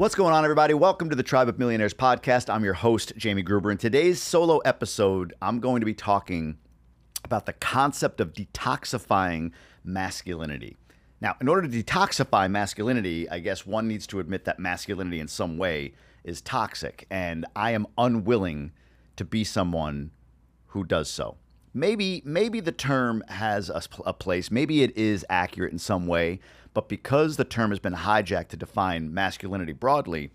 What's going on, everybody? Welcome to the Tribe of Millionaires Podcast. I'm your host, Jamie Gruber. In today's solo episode, I'm going to be talking about the concept of detoxifying masculinity. Now, in order to detoxify masculinity, I guess one needs to admit that masculinity in some way is toxic, and I am unwilling to be someone who does so. Maybe the term has a place. Maybe it is accurate in some way, but because the term has been hijacked to define masculinity broadly,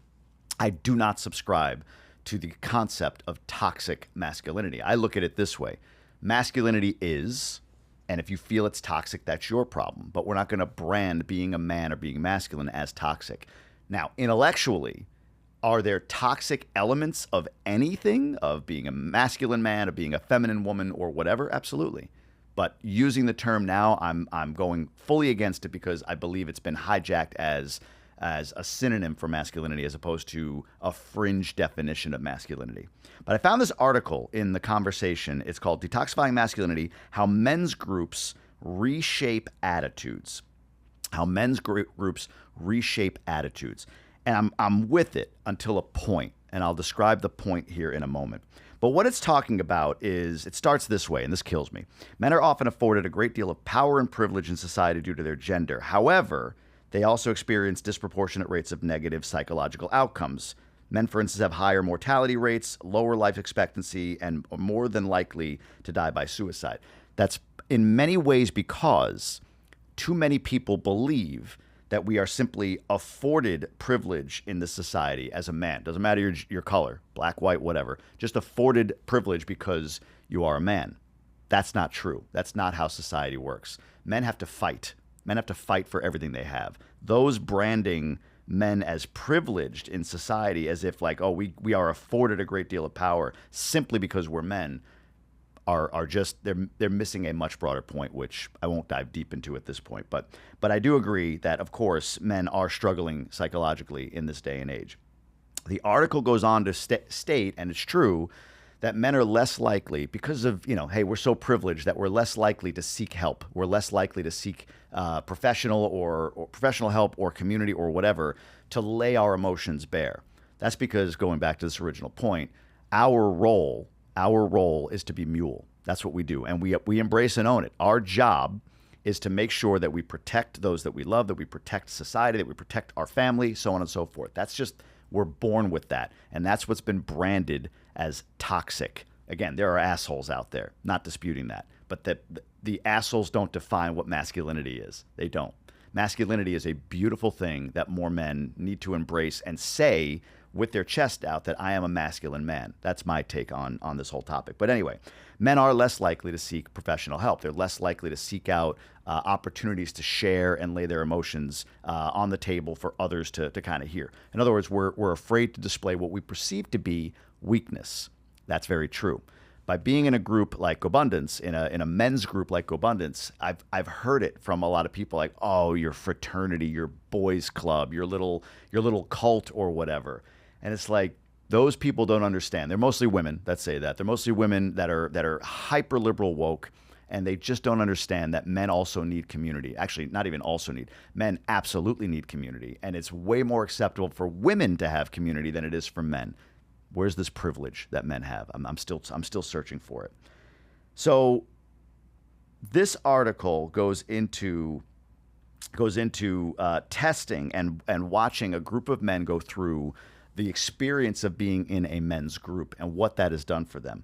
I do not subscribe to the concept of toxic masculinity. I look at it this way. Masculinity is, and if you feel it's toxic, that's your problem. But we're not going to brand being a man or being masculine as toxic. Now, intellectually, are there toxic elements of anything, of being a masculine man, of being a feminine woman, or whatever? Absolutely. But using the term now, I'm going fully against it because I believe it's been hijacked as a synonym for masculinity as opposed to a fringe definition of masculinity. But I found this article in The Conversation. It's called Detoxifying Masculinity, How Men's Groups Reshape Attitudes. How men's groups reshape attitudes. And I'm with it until a point, and I'll describe the point here in a moment. But what it's talking about is, it starts this way, and this kills me. Men are often afforded a great deal of power and privilege in society due to their gender. However, they also experience disproportionate rates of negative psychological outcomes. Men, for instance, have higher mortality rates, lower life expectancy, and are more than likely to die by suicide. That's in many ways because too many people believe that we are simply afforded privilege in this society as a man. Doesn't matter your color, black, white, whatever. Just afforded privilege because you are a man. That's not true. That's not how society works. Men have to fight. Men have to fight for everything they have. Those branding men as privileged in society as if like, oh, we are afforded a great deal of power simply because we're men are just they're missing a much broader point, which I won't dive deep into at this point. But I do agree that, of course, men are struggling psychologically in this day and age. The article goes on to state, and it's true, that men are less likely because of, hey, we're so privileged that we're less likely to seek help. We're less likely to seek professional or professional help or community or whatever to lay our emotions bare. That's because, going back to this original point, our role is to be mule. That's what we do. And we embrace and own it. Our job is to make sure that we protect those that we love, that we protect society, that we protect our family, so on and so forth. That's just, we're born with that. And that's what's been branded as toxic. Again, there are assholes out there, not disputing that. But the assholes don't define what masculinity is. They don't. Masculinity is a beautiful thing that more men need to embrace and say with their chest out that I am a masculine man. That's my take on this whole topic. But anyway, men are less likely to seek professional help. They're less likely to seek out opportunities to share and lay their emotions on the table for others to kind of hear. In other words, we're afraid to display what we perceive to be weakness. That's very true. By being in a group like GoBundance, in a men's group like GoBundance, I've heard it from a lot of people like, oh, your fraternity, your boys club, your little cult or whatever. And it's like, those people don't understand. They're mostly women that say that. They're mostly women that are hyper liberal woke, and they just don't understand that men also need community. Actually, not even also need. Men absolutely need community, and it's way more acceptable for women to have community than it is for men. Where's this privilege that men have? I'm still searching for it. So this article goes into testing and watching a group of men go through the experience of being in a men's group and what that has done for them.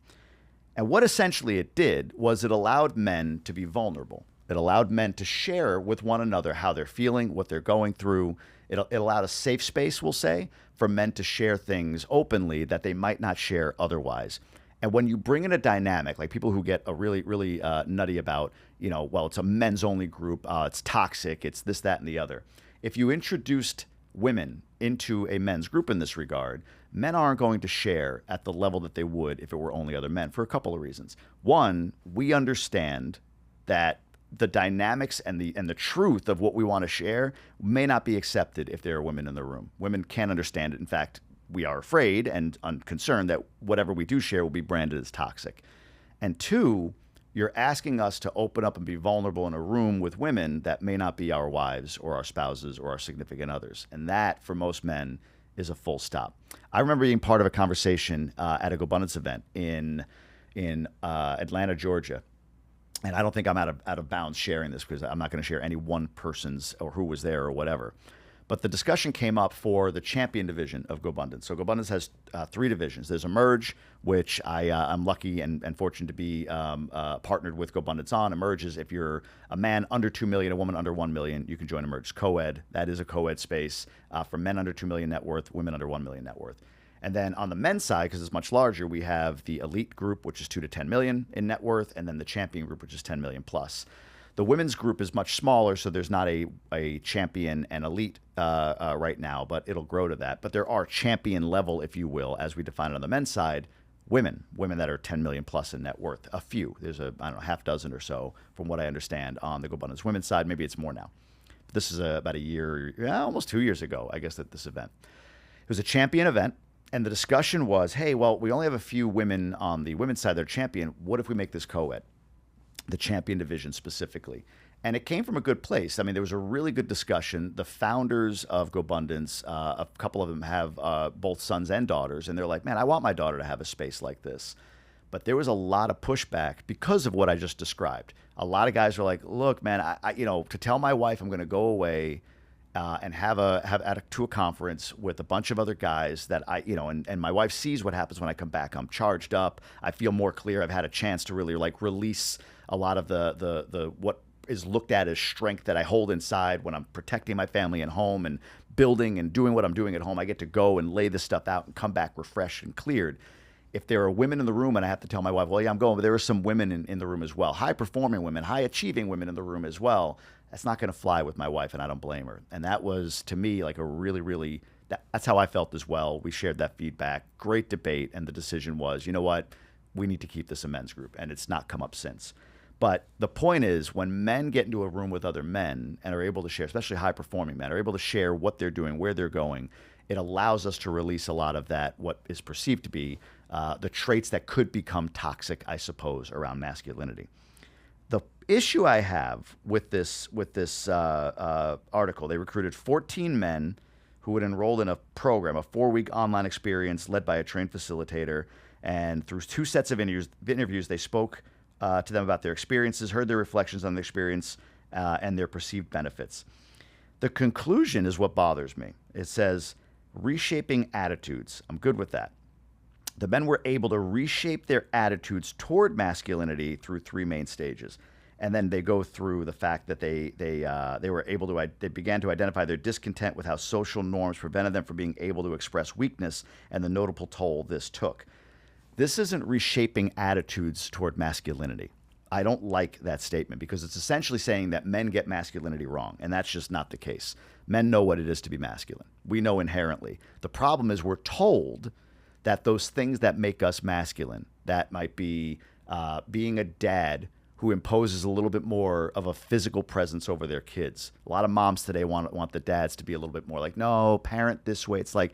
And what essentially it did was it allowed men to be vulnerable. It allowed men to share with one another how they're feeling, what they're going through. It allowed a safe space, we'll say, for men to share things openly that they might not share otherwise. And when you bring in a dynamic, like people who get a really nutty about, well, it's a men's only group, it's toxic, it's this, that, and the other. If you introduced women into a men's group in this regard, men aren't going to share at the level that they would if it were only other men for a couple of reasons. One, we understand that the dynamics and the truth of what we want to share may not be accepted if there are women in the room. Women can't understand it. In fact, we are afraid and concerned that whatever we do share will be branded as toxic. And two, you're asking us to open up and be vulnerable in a room with women that may not be our wives or our spouses or our significant others. And that, for most men, is a full stop. I remember being part of a conversation at a GoBundance event in Atlanta, Georgia. And I don't think I'm out of bounds sharing this because I'm not going to share any one person's or who was there or whatever. But the discussion came up for the champion division of GoBundance. So GoBundance has 3 divisions. There's Emerge, which I'm lucky and fortunate to be partnered with GoBundance on. Emerge is if you're a man under 2 million, a woman under 1 million, you can join Emerge. Co-ed, that is a co-ed space for men under 2 million net worth, women under 1 million net worth. And then on the men's side, because it's much larger, we have the elite group, which is 2 to 10 million in net worth, and then the champion group, which is 10 million plus. The women's group is much smaller, so there's not a champion and elite right now, but it'll grow to that. But there are champion level, if you will, as we define it on the men's side, women that are 10 million plus in net worth. A few. There's half dozen or so, from what I understand, on the GoBundance women's side. Maybe it's more now. But this is about a year, almost 2 years ago, I guess, at this event. It was a champion event. And the discussion was, hey, well, we only have a few women on the women's side that are champion. What if we make this co-ed? The champion division specifically. And it came from a good place. I mean, there was a really good discussion. The founders of GoBundance, a couple of them have both sons and daughters, and they're like, man, I want my daughter to have a space like this. But there was a lot of pushback because of what I just described. A lot of guys were like, look, man, to tell my wife I'm going to go away and have to a conference with a bunch of other guys that and my wife sees what happens when I come back. I'm charged up. I feel more clear. I've had a chance to really release a lot of the what is looked at as strength that I hold inside when I'm protecting my family and home and building and doing what I'm doing at home. I get to go and lay this stuff out and come back refreshed and cleared. If there are women in the room and I have to tell my wife, well, yeah, I'm going, but there are some women in the room as well, high-performing women, high-achieving women in the room as well, that's not going to fly with my wife, and I don't blame her. And that was, to me, like a really, really, that's how I felt as well. We shared that feedback. Great debate, and the decision was, you know what, we need to keep this a men's group, and it's not come up since. But the point is, when men get into a room with other men and are able to share, especially high-performing men, are able to share what they're doing, where they're going, it allows us to release a lot of that, what is perceived to be the traits that could become toxic, I suppose, around masculinity. The issue I have with this article, they recruited 14 men who would enroll in a program, a 4-week online experience led by a trained facilitator. And through 2 sets of interviews, they spoke to them about their experiences, heard their reflections on the experience, and their perceived benefits. The conclusion is what bothers me. It says, reshaping attitudes. I'm good with that. The men were able to reshape their attitudes toward masculinity through 3 main stages. And then they go through the fact that they were able to, they began to identify their discontent with how social norms prevented them from being able to express weakness and the notable toll this took. This isn't reshaping attitudes toward masculinity. I don't like that statement because it's essentially saying that men get masculinity wrong, and that's just not the case. Men know what it is to be masculine. We know inherently. The problem is we're told that those things that make us masculine, that might be being a dad who imposes a little bit more of a physical presence over their kids. A lot of moms today want the dads to be a little bit more like, no, parent this way. It's like,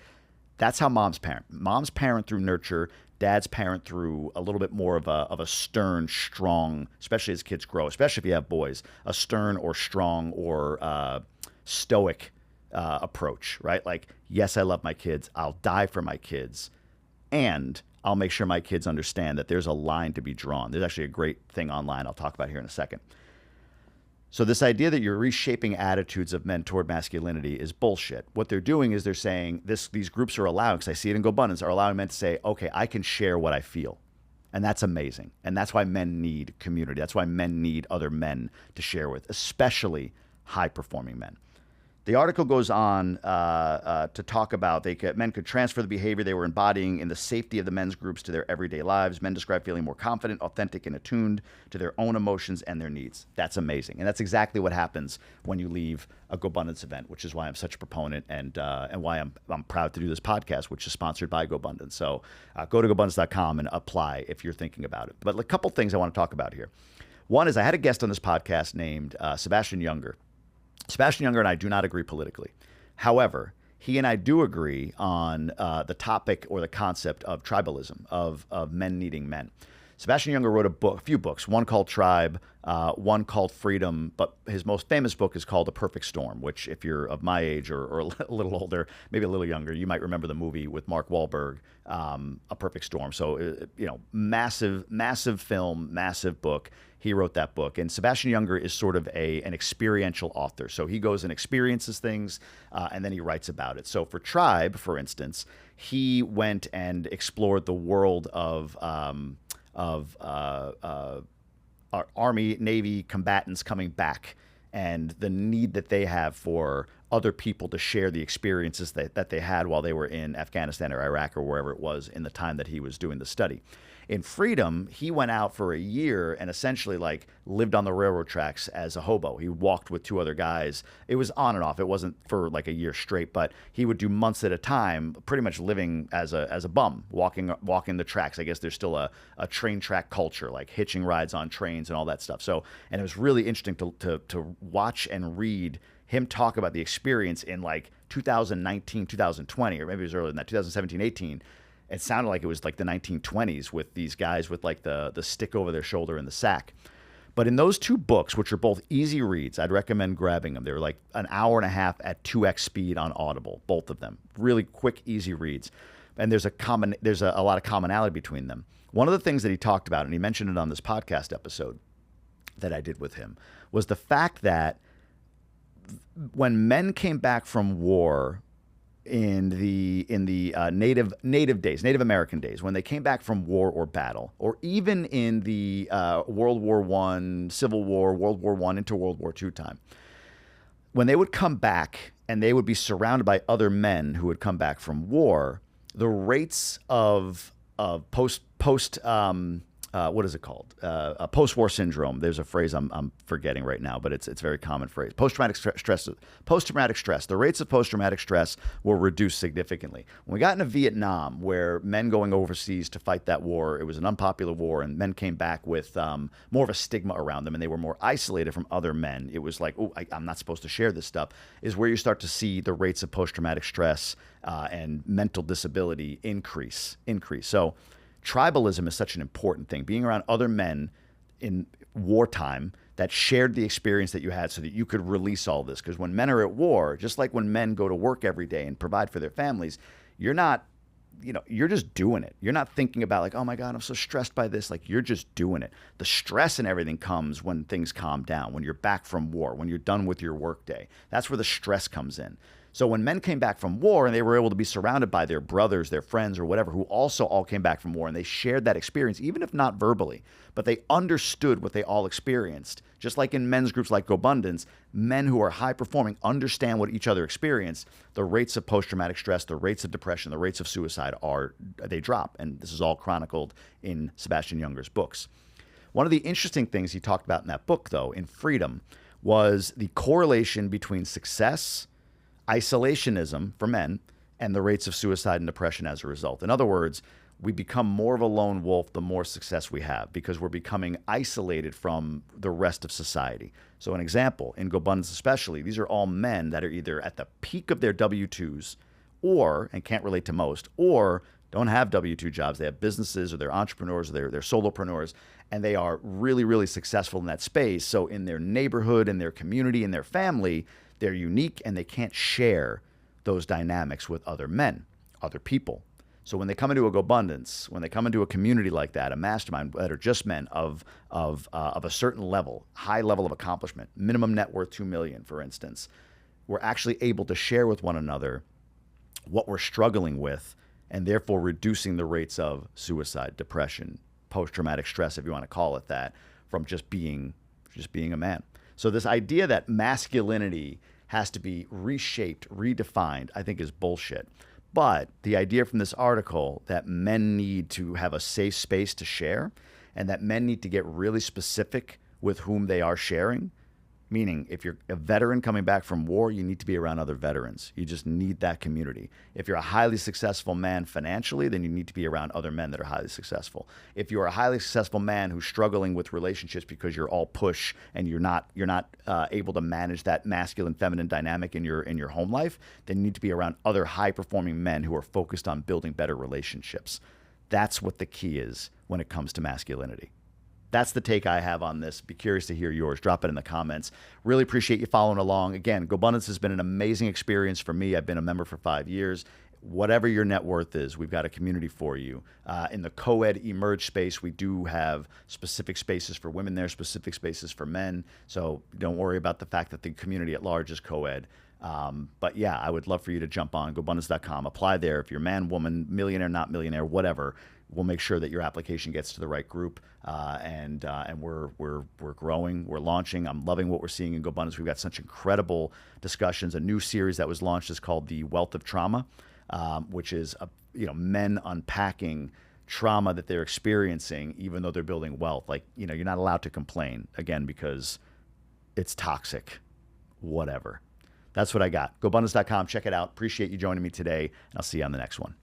that's how moms parent. Moms parent through nurture. Dads parent through a little bit more of a stern, strong, especially as kids grow, especially if you have boys, a stern or strong or stoic approach, right? Like, yes, I love my kids. I'll die for my kids. And I'll make sure my kids understand that there's a line to be drawn. There's actually a great thing online I'll talk about here in a second. So this idea that you're reshaping attitudes of men toward masculinity is bullshit. What they're doing is they're saying these groups are allowing, because I see it in GoBundance, are allowing men to say, okay, I can share what I feel. And that's amazing. And that's why men need community. That's why men need other men to share with, especially high-performing men. The article goes on to talk about men could transfer the behavior they were embodying in the safety of the men's groups to their everyday lives. Men describe feeling more confident, authentic, and attuned to their own emotions and their needs. That's amazing. And that's exactly what happens when you leave a GoBundance event, which is why I'm such a proponent and why I'm proud to do this podcast, which is sponsored by GoBundance. So go to GoBundance.com and apply if you're thinking about it. But a couple things I want to talk about here. One is I had a guest on this podcast named Sebastian Younger. Sebastian Younger and I do not agree politically. However, he and I do agree on the topic or the concept of tribalism, of men needing men. Sebastian Junger wrote a few books, one called Tribe, one called Freedom, but his most famous book is called A Perfect Storm, which if you're of my age or a little older, maybe a little younger, you might remember the movie with Mark Wahlberg, A Perfect Storm. So, massive film, massive book. He wrote that book. And Sebastian Junger is sort of an experiential author. So he goes and experiences things, and then he writes about it. So for Tribe, for instance, he went and explored the world of our Army, Navy combatants coming back and the need that they have for other people to share the experiences that they had while they were in Afghanistan or Iraq or wherever it was in the time that he was doing the study. In Freedom, he went out for a year and essentially lived on the railroad tracks as a hobo. He walked with two other guys. It was on and off. It wasn't for a year straight, but he would do months at a time, pretty much living as a bum, walking the tracks. I guess there's still a train track culture, like hitching rides on trains and all that stuff. So, and it was really interesting to watch and read him talk about the experience in 2019, 2020, or maybe it was earlier than that, 2017, 18. It sounded like it was the 1920s with these guys with the stick over their shoulder and the sack. But in those two books, which are both easy reads, I'd recommend grabbing them. They're an hour and a half at 2x speed on Audible, both of them. Really quick, easy reads. And there's a lot of commonality between them. One of the things that he talked about, and he mentioned it on this podcast episode that I did with him, was the fact that when men came back from war in the Native days, Native American days, when they came back from war or battle, or even in the World War I, Civil War, World War I into World War II time, when they would come back and they would be surrounded by other men who had come back from war, the rates of what is it called? Post-war syndrome. There's a phrase I'm forgetting right now, but it's a very common phrase. Post-traumatic stress. Post-traumatic stress. The rates of post-traumatic stress were reduced significantly. When we got into Vietnam, where men going overseas to fight that war, it was an unpopular war, and men came back with more of a stigma around them, and they were more isolated from other men. It was I'm not supposed to share this stuff, is where you start to see the rates of post-traumatic stress and mental disability increase. So tribalism is such an important thing. Being around other men in wartime that shared the experience that you had so that you could release all this. Because when men are at war, just like when men go to work every day and provide for their families, you're not, you're just doing it. You're not thinking about oh my God, I'm so stressed by this. You're just doing it. The stress and everything comes when things calm down, when you're back from war, when you're done with your work day. That's where the stress comes in. So when men came back from war and they were able to be surrounded by their brothers, their friends, or whatever, who also all came back from war, and they shared that experience, even if not verbally, but they understood what they all experienced. Just like in men's groups like GoBundance, men who are high performing understand what each other experienced. The rates of post-traumatic stress, the rates of depression, the rates of suicide they drop. And this is all chronicled in Sebastian Junger's books. One of the interesting things he talked about in that book, though, in Freedom, was the correlation between success, isolationism for men, and the rates of suicide and depression as a result. In other words, we become more of a lone wolf the more success we have because we're becoming isolated from the rest of society. So an example, in GoBundance especially, these are all men that are either at the peak of their W-2s and can't relate to most, or don't have W-2 jobs. They have businesses, or they're entrepreneurs, or they're solopreneurs, and they are really, really successful in that space. So in their neighborhood, in their community, in their family, they're unique, and they can't share those dynamics with other men, other people. So when they come into a GoBundance, when they come into a community like that, a mastermind that are just men of a certain level, high level of accomplishment, minimum net worth $2 million, for instance, we're actually able to share with one another what we're struggling with, and therefore reducing the rates of suicide, depression, post-traumatic stress, if you want to call it that, from just being a man. So this idea that masculinity has to be reshaped, redefined, I think is bullshit. But the idea from this article that men need to have a safe space to share, and that men need to get really specific with whom they are sharing, meaning if you're a veteran coming back from war, you need to be around other veterans. You just need that community. If you're a highly successful man financially, then you need to be around other men that are highly successful. If you're a highly successful man who's struggling with relationships because you're all push and you're not able to manage that masculine feminine dynamic in your home life, then you need to be around other high performing men who are focused on building better relationships. That's what the key is when it comes to masculinity. That's the take I have on this. Be curious to hear yours. Drop it in the comments. Really appreciate you following along. Again, GoBundance has been an amazing experience for me. I've been a member for 5 years. Whatever your net worth is, we've got a community for you. In the co-ed emerge space, we do have specific spaces for women there, specific spaces for men. So don't worry about the fact that the community at large is co-ed. But yeah, I would love for you to jump on GoBundance.com, apply there. If you're man, woman, millionaire, not millionaire, whatever, we'll make sure that your application gets to the right group. And we're growing, we're launching. I'm loving what we're seeing in GoBundance. We've got such incredible discussions. A new series that was launched is called The Wealth of Trauma, which is men unpacking trauma that they're experiencing, even though they're building wealth. Like, you're not allowed to complain, again, because it's toxic, whatever. That's what I got. GoBundance.com. Check it out. Appreciate you joining me today. And I'll see you on the next one.